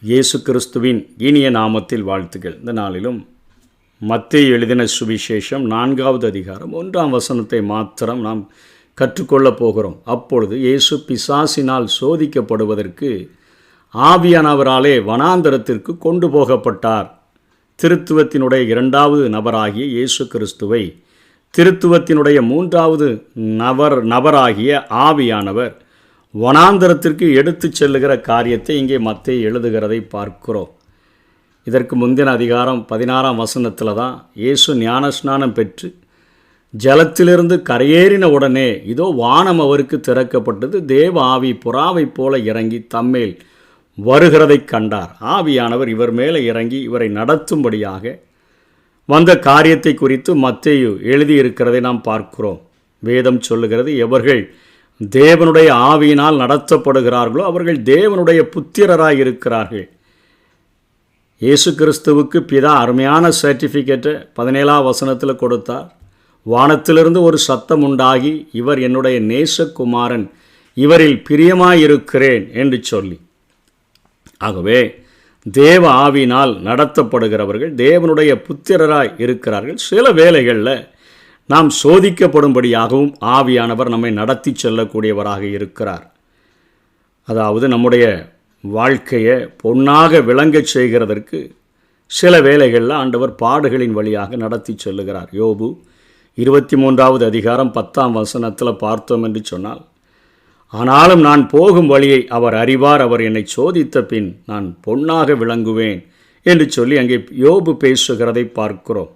இயேசு கிறிஸ்துவின் இனிய நாமத்தில் வாழ்த்துக்கள். இந்த நாளிலும் மத்தேயு எழுதின சுவிசேஷம் 4வது அதிகாரம் 1ஆம் வசனத்தை மாத்திரம் நாம் கற்றுக்கொள்ளப் போகிறோம். அப்பொழுது இயேசு பிசாசினால் சோதிக்கப்படுவதற்கு ஆவியானவராலே வனாந்தரத்திற்கு கொண்டு போகப்பட்டார். திருத்துவத்தினுடைய 2வது நபராகிய இயேசு கிறிஸ்துவை திருத்துவத்தினுடைய 3வது நபராகிய ஆவியானவர் வனாந்தரத்திற்கு எடுத்து செல்லுகிற காரியத்தை இங்கே மத்தேயு எழுதுகிறதை பார்க்கிறோம். இதற்கு முந்தின அதிகாரம் 16ஆம் வசனத்தில் தான் இயேசு ஞானஸ்நானம் பெற்று ஜலத்திலிருந்து கரையேறின உடனே இதோ வானம் அவருக்கு திறக்கப்பட்டது, தேவ ஆவி புறாவைப் போல இறங்கி தம்மேல் வருகிறதை கண்டார். ஆவியானவர் இவர் மேலே இறங்கி இவரை நடத்தும்படியாக வந்த காரியத்தை குறித்து மத்தேயு எழுதியிருக்கிறதை நாம் பார்க்கிறோம். வேதம் சொல்லுகிறது, எவர்கள் தேவனுடைய ஆவியினால் நடத்தப்படுகிறார்களோ அவர்கள் தேவனுடைய புத்திரராய் இருக்கிறார்கள். இயேசு கிறிஸ்துவுக்கு பிதா அருமையான சர்டிஃபிகேட்டை 17ஆம் வசனத்தில் கொடுத்தார். வானத்திலிருந்து ஒரு சத்தம் உண்டாகி, இவர் என்னுடைய நேசகுமாரன், இவரில் பிரியமாயிருக்கிறேன் என்று சொல்லி. ஆகவே தேவ ஆவியினால் நடத்தப்படுகிறவர்கள் தேவனுடைய புத்திரராய் இருக்கிறார்கள். சில வேளைகளில் நாம் சோதிக்கப்படும்படியாகவும் ஆவியானவர் நம்மை நடத்தி செல்லக்கூடியவராக இருக்கிறார். அதாவது நம்முடைய வாழ்க்கையை பொன்னாக விளங்கச் செய்கிறதற்கு சில வேளைகளில் ஆண்டவர் பாடுகளின் வழியாக நடத்தி செல்லுகிறார். யோபு 23வது அதிகாரம் 10ஆம் வசனத்தில் பார்த்தோம் என்று சொன்னால், ஆனாலும் நான் போகும் வழியை அவர் அறிவார், அவர் என்னை சோதித்த பின் நான் பொன்னாக விளங்குவேன் என்று சொல்லி அங்கே யோபு பேசுகிறதை பார்க்கிறோம்.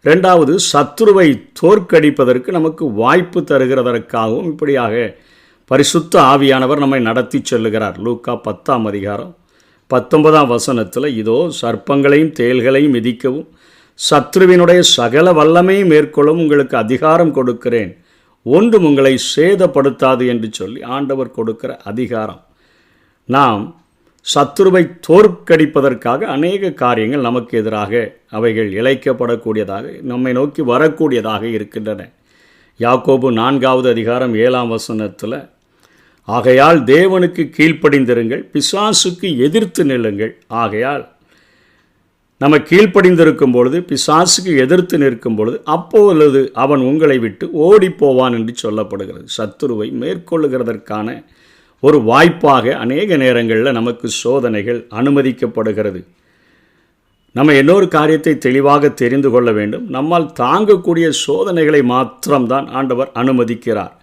2வது, சத்துருவை தோற்கடிப்பதற்கு நமக்கு வாய்ப்பு தருகிறதற்காகவும் இப்படியாக பரிசுத்த ஆவியானவர் நம்மை நடத்தி செல்லுகிறார். லூக்கா 10ஆம் அதிகாரம் 19ஆம் வசனத்தில், இதோ சர்ப்பங்களையும் தேள்களையும் மிதிக்கவும் சத்ருவினுடைய சகல வல்லமையும் மேற்கொள்ளவும் உங்களுக்கு அதிகாரம் கொடுக்கிறேன், ஒன்றும் உங்களை சேதப்படுத்தாது என்று சொல்லி ஆண்டவர் கொடுக்கிற அதிகாரம். நாம் சத்துருவை தோற்கடிப்பதற்காக அநேக காரியங்கள் நமக்கு எதிராக அவைகள் இழைக்கப்படக்கூடியதாக நம்மை நோக்கி வரக்கூடியதாக இருக்கின்றன. யாக்கோபு 4வது அதிகாரம் 7ஆம் வசனத்தில், ஆகையால் தேவனுக்கு கீழ்ப்படிந்திருங்கள், பிசாசுக்கு எதிர்த்து நில்லுங்கள். ஆகையால் நம்ம கீழ்ப்படிந்திருக்கும் பொழுது, பிசாசுக்கு எதிர்த்து நிற்கும் பொழுது, அப்பொழுது அவன் உங்களை விட்டு ஓடிப்போவான் என்று சொல்லப்படுகிறது. சத்துருவை மேற்கொள்ளுகிறதற்கான ஒரு வாய்ப்பாக அநேக நேரங்களில் நமக்கு சோதனைகள் அனுமதிக்கப்படுகிறது. நம்ம இன்னொரு காரியத்தை தெளிவாக தெரிந்து கொள்ள வேண்டும். நம்மால் தாங்கக்கூடிய சோதனைகளை மாத்திரம்தான் ஆண்டவர் அனுமதிக்கிறார்.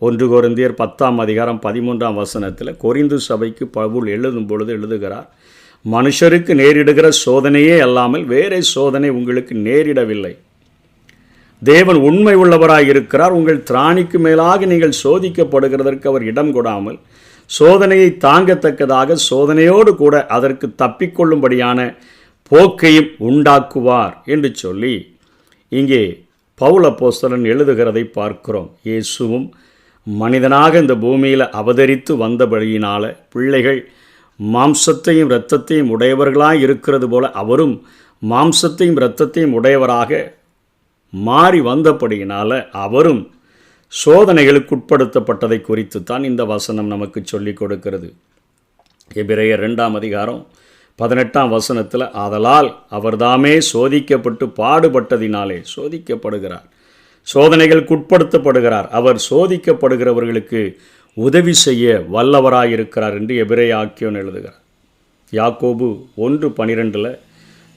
1 கொரிந்தியர் 10ஆம் அதிகாரம் 13ஆம் வசனத்தில் கொரிந்து சபைக்கு பவுல் எழுதும் பொழுது எழுதுகிறார், மனுஷருக்கு நேரிடுகிற சோதனையே அல்லாமல் வேறே சோதனை உங்களுக்கு நேரிடவில்லை. தேவன் உண்மை உள்ளவராய் இருக்கிறார். உங்கள் திராணிக்கு மேலாக நீங்கள் சோதிக்கப்படுகிறதற்கு அவர் இடம் கொடாமல் சோதனையை தாங்கத்தக்கதாக சோதனையோடு கூட அதற்கு தப்பிக்கொள்ளும்படியான போக்கையும் உண்டாக்குவார் என்று சொல்லி இங்கே பவுல் அப்போஸ்தலன் எழுதுகிறதை பார்க்கிறோம். இயேசுவும் மனிதனாக இந்த பூமியில் அவதரித்து வந்தபடியினால் பிள்ளைகள் மாம்சத்தையும் இரத்தத்தையும் உடையவர்களாக இருக்கிறது போல அவரும் மாம்சத்தையும் இரத்தத்தையும் உடையவராக மாறி வந்தபடியினால் அவரும் சோதனைகளுக்கு உட்படுத்தப்பட்டதை குறித்து தான் இந்த வசனம் நமக்கு சொல்லிக் கொடுக்கிறது. எபிரேயர் 2ஆம் அதிகாரம் 18ஆம் வசனத்தில், ஆதலால் அவர்தாமே சோதிக்கப்பட்டு பாடுபட்டதினாலே சோதிக்கப்படுகிறார், சோதனைகளுக்கு உட்படுத்தப்படுகிறார், அவர் சோதிக்கப்படுகிறவர்களுக்கு உதவி செய்ய வல்லவராயிருக்கிறார் என்று எபிரேய ஆக்கியோன் எழுதுகிறார். யாக்கோபு 1:12,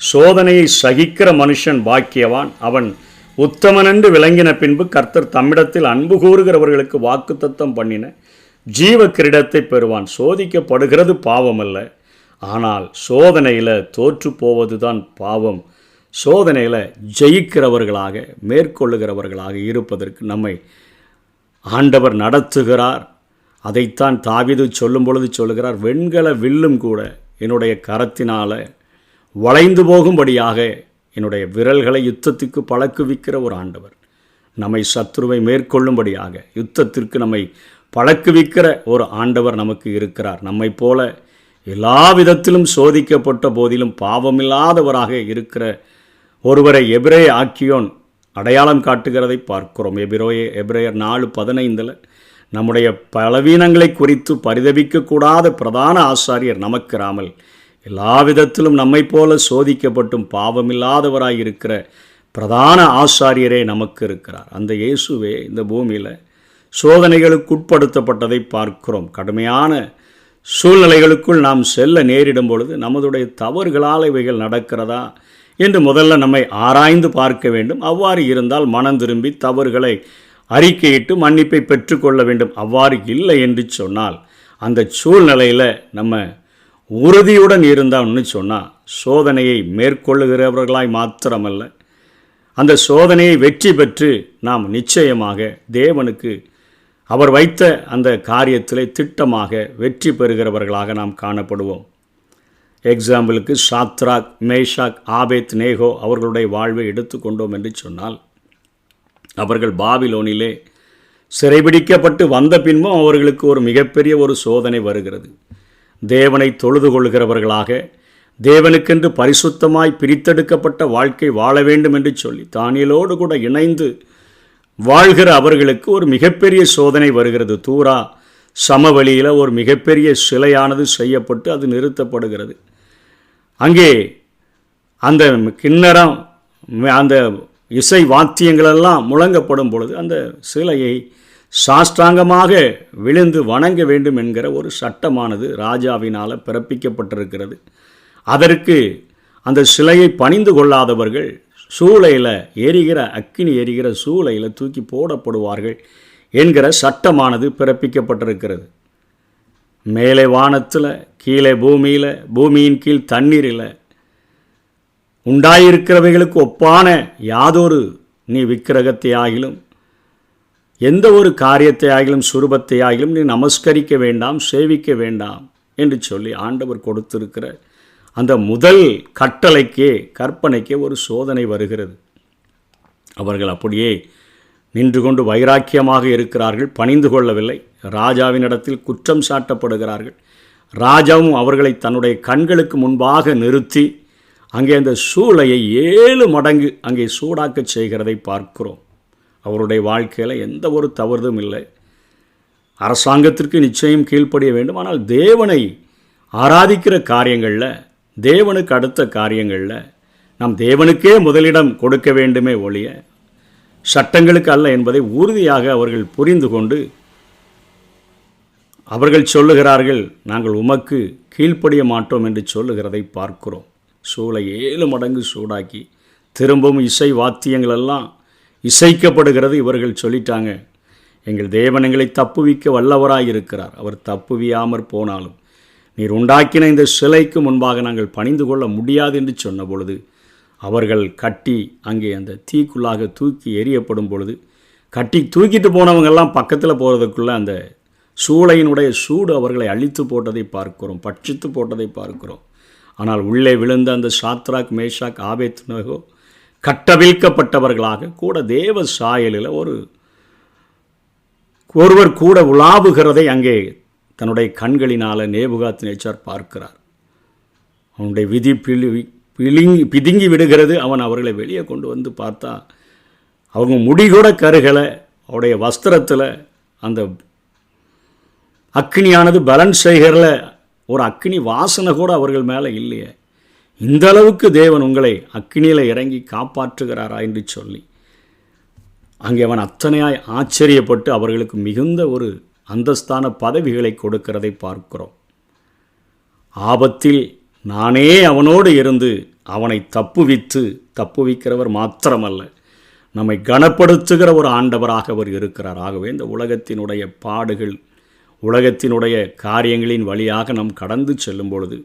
சோதனையை சகிக்கிற மனுஷன் பாக்கியவான், அவன் உத்தமனென்று விளங்கின பின்பு கர்த்தர் தம்மிடத்தில் அன்பு கூறுகிறவர்களுக்கு வாக்குத்தத்தம் பண்ணின ஜீவ கிரீடத்தை பெறுவான். சோதிக்கப்படுகிறது பாவம் அல்ல, ஆனால் சோதனையில் தோற்று போவது தான் பாவம். சோதனையில் ஜெயிக்கிறவர்களாக மேற்கொள்ளுகிறவர்களாக இருப்பதற்கு நம்மை ஆண்டவர் நடத்துகிறார். அதைத்தான் தாவீது சொல்லும் பொழுது சொல்லுகிறார், வெண்கல வில்லும் கூட என்னுடைய கரத்தினால் வளைந்து போகும்படியாக என்னுடைய விரல்களை யுத்தத்துக்கு பழக்குவிக்கிற ஒரு ஆண்டவர். நம்மை சத்துருவை மேற்கொள்ளும்படியாக யுத்தத்திற்கு நம்மை பழக்குவிக்கிற ஒரு ஆண்டவர் நமக்கு இருக்கிறார். நம்மை போல எல்லா விதத்திலும் சோதிக்கப்பட்ட போதிலும் பாவமில்லாதவராக இருக்கிற ஒருவரை எபிரேய ஆக்கியோன் அடையாளம் காட்டுகிறதை பார்க்கிறோம். எபிரேயர் 4:15 நம்முடைய பலவீனங்களை குறித்து பரிதபிக்கக்கூடாத பிரதான ஆசாரியர் நமக்கிராமல் எல்லா விதத்திலும் நம்மை போல சோதிக்கப்பட்டும் பாவமில்லாதவராய் இருக்கிற பிரதான ஆசாரியரே நமக்கு இருக்கிறார். அந்த இயேசுவே இந்த பூமியில் சோதனைகளுக்கு உட்படுத்தப்பட்டதை பார்க்கிறோம். கடுமையான சூழ்நிலைகளுக்குள் நாம் செல்ல நேரிடும் பொழுது நமதுடைய தவறுகளால் இவைகள் நடக்கிறதா என்று முதல்ல நம்மை ஆராய்ந்து பார்க்க வேண்டும். அவ்வாறு இருந்தால் மனம் திரும்பி தவறுகளை அறிக்கையிட்டு மன்னிப்பை பெற்றுக்கொள்ள வேண்டும். அவ்வாறு இல்லை என்று சொன்னால் அந்த சூழ்நிலையில் நம்ம உறுதியுடன் இருந்தான்னு சொன்னால் சோதனையை மேற்கொள்ளுகிறவர்களாய் மாத்திரமல்ல, அந்த சோதனையை வெற்றி பெற்று நாம் நிச்சயமாக தேவனுக்கு அவர் வைத்த அந்த காரியத்திலே திட்டமாக வெற்றி பெறுகிறவர்களாக நாம் காணப்படுவோம். எக்ஸாம்பிளுக்கு சாத்ராக், மேஷாக், ஆபேத் நேகோ அவர்களுடைய வாழ்வை எடுத்துக்கொண்டோம் என்று சொன்னால், அவர்கள் பாபிலோனிலே சிறைபிடிக்கப்பட்டு வந்த பின்பும் அவர்களுக்கு ஒரு மிகப்பெரிய ஒரு சோதனை வருகிறது. தேவனை தொழுது கொள்கிறவர்களாக, தேவனுக்கென்று பரிசுத்தமாய் பிரித்தெடுக்கப்பட்ட வாழ்க்கை வாழ வேண்டும் என்று சொல்லி தானியேலோடு கூட இணைந்து வாழ்கிற அவர்களுக்கு ஒரு மிகப்பெரிய சோதனை வருகிறது. தூரா சமவெளியில் ஒரு மிகப்பெரிய சிலையானது செய்யப்பட்டு அது நிறுத்தப்படுகிறது. அங்கே அந்த கிண்ணறம், அந்த இசை வாத்தியங்களெல்லாம் முழங்கப்படும் பொழுது அந்த சிலையை சாஷ்டாங்கமாக விழுந்து வணங்க வேண்டும் என்கிற ஒரு சட்டமானது ராஜாவினால் பிறப்பிக்கப்பட்டிருக்கிறது. அதற்கு அந்த சிலையை பணிந்து கொள்ளாதவர்கள் சூளையில் எரிகிற அக்கினி எரிகிற சூளையில் தூக்கி போடப்படுவார்கள் என்கிற சட்டமானது பிறப்பிக்கப்பட்டிருக்கிறது. மேலே வானத்தில், கீழே பூமியில், பூமியின் கீழ் தண்ணீரில் உண்டாயிருக்கிறவைகளுக்கு ஒப்பான யாதொரு நீ விக்கிரகத்தை ஆகிலும் எந்த ஒரு காரியத்தை ஆகிலும் சுரூபத்தை ஆகிலும் நீ நமஸ்கரிக்க வேண்டாம், சேவிக்க வேண்டாம் என்று சொல்லி ஆண்டவர் கொடுத்திருக்கிற அந்த முதல் கட்டளைக்கே, கற்பனைக்கே ஒரு சோதனை வருகிறது. அவர்கள் அப்படியே நின்று கொண்டு வைராக்கியமாக இருக்கிறார்கள், பணிந்து கொள்ளவில்லை. ராஜாவினிடத்தில் குற்றம் சாட்டப்படுகிறார்கள். ராஜாவும் அவர்களை தன்னுடைய கண்களுக்கு முன்பாக நிறுத்தி அங்கே அந்த சூளையை 7 மடங்கு அங்கே சூடாக்க செய்கிறதை பார்க்கிறோம். அவருடைய வாழ்க்கையில் எந்த ஒரு தவறுதும் இல்லை. அரசாங்கத்திற்கு நிச்சயம் கீழ்ப்படிய வேண்டும். ஆனால் தேவனை ஆராதிக்கிற காரியங்களில், தேவனுக்கு அடுத்த காரியங்களில் நாம் தேவனுக்கே முதலிடம் கொடுக்க வேண்டுமே ஒழிய சட்டங்களுக்கு அல்ல என்பதை உறுதியாக அவர்கள் புரிந்து கொண்டு அவர்கள் சொல்லுகிறார்கள், நாங்கள் உமக்கு கீழ்ப்படிய மாட்டோம் என்று சொல்லுகிறதை பார்க்கிறோம். சூளை 7 மடங்கு சூடாக்கி திரும்பவும் இசை வாத்தியங்களெல்லாம் இசைக்கப்படுகிறது. இவர்கள் சொல்லிட்டாங்க, எங்கள் தேவன் எங்களை தப்புவிக்க வல்லவராய் இருக்கிறார். அவர் தப்புவியாமற் போனாலும் நீர் உண்டாக்கின இந்த சிலைக்கு முன்பாக நாங்கள் பணிந்து கொள்ள முடியாது என்று சொன்ன பொழுது அவர்கள் கட்டி அங்கே அந்த தீக்குள்ளாக தூக்கி எறியப்படும் பொழுது, கட்டி தூக்கிட்டு போனவங்கெல்லாம் பக்கத்தில் போகிறதுக்குள்ளே அந்த சூளையினுடைய சூடு அவர்களை அழித்து போட்டதை பார்க்கிறோம், பட்சித்து போட்டதை பார்க்கிறோம். ஆனால் உள்ளே விழுந்த அந்த சாத்ராக், மேஷாக், ஆபேத்நேகோ கட்டவிழ்க்கப்பட்டவர்களாக கூட தேவ சாயலில் ஒருவர் கூட உலாவுகிறதை அங்கே தன்னுடைய கண்களினால் நேபுகாத்நேச்சார் பார்க்கிறார். அவனுடைய விதி பிதுங்கி விடுகிறது. அவன் அவர்களை வெளியே கொண்டு வந்து பார்த்தா அவங்க முடிகூட கருகலை. அவருடைய வஸ்திரத்தில் அந்த அக்னியானது பலன் செய்கிறல ஒரு அக்னி வாசனை கூட அவர்கள் மேலே இல்லையே. இந்த அளவுக்கு தேவன் உங்களை அக்னியில் இறங்கி காப்பாற்றுகிறாரா என்று சொல்லி அங்கே அவன் அத்தனையாய் ஆச்சரியப்பட்டு அவர்களுக்கு மிகுந்த ஒரு அந்தஸ்தான பதவிகளை கொடுக்கிறதை பார்க்கிறோம். ஆபத்தில் நானே அவனோடு இருந்து அவனை தப்புவிக்கிறவர் மாத்திரமல்ல, நம்மை கனப்படுத்துகிற ஒரு ஆண்டவராக அவர் இருக்கிறார். ஆகவே இந்த உலகத்தினுடைய பாடுகள், உலகத்தினுடைய காரியங்களின் வழியாக நாம் கடந்து செல்லும் பொழுது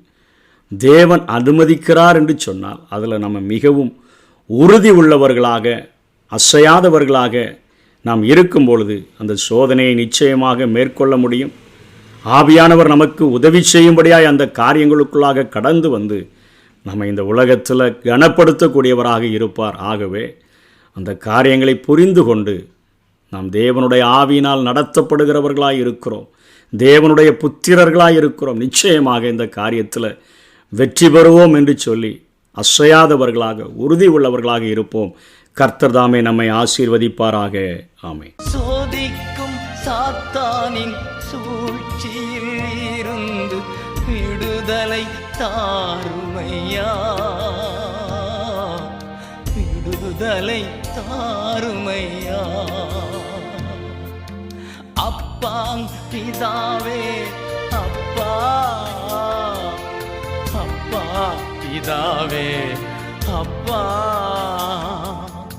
தேவன் அனுமதிக்கிறார் என்று சொன்னால் அதில் நம்ம மிகவும் உறுதி உள்ளவர்களாக, அசையாதவர்களாக நாம் இருக்கும் பொழுது அந்த சோதனையை நிச்சயமாக மேற்கொள்ள முடியும். ஆவியானவர் நமக்கு உதவி செய்யும்படியாய் அந்த காரியங்களுக்குள்ளாக கடந்து வந்து நம்ம இந்த உலகத்தில் கனப்படுத்தக்கூடியவராக இருப்பார். ஆகவே அந்த காரியங்களை புரிந்து கொண்டு நாம் தேவனுடைய ஆவியினால் நடத்தப்படுகிறவர்களாய் இருக்கிறோம், தேவனுடைய புத்திரர்களாய் இருக்கிறோம். நிச்சயமாக இந்த காரியத்தில் வெற்றி பெறுவோம் என்று சொல்லி அசையாதவர்களாக, உறுதி உள்ளவர்களாக இருப்போம். கர்த்தர் தாமே நம்மை ஆசீர்வதிப்பாராக. ஆமென். சோதிக்கும் சாத்தானின் சூழ்ச்சியில் இருந்து விடுதலை தாருமையா, விடுதலை தாருமையா. அப்பா பிதாவே, அப்பா அப்பா பிதாவே, அப்பா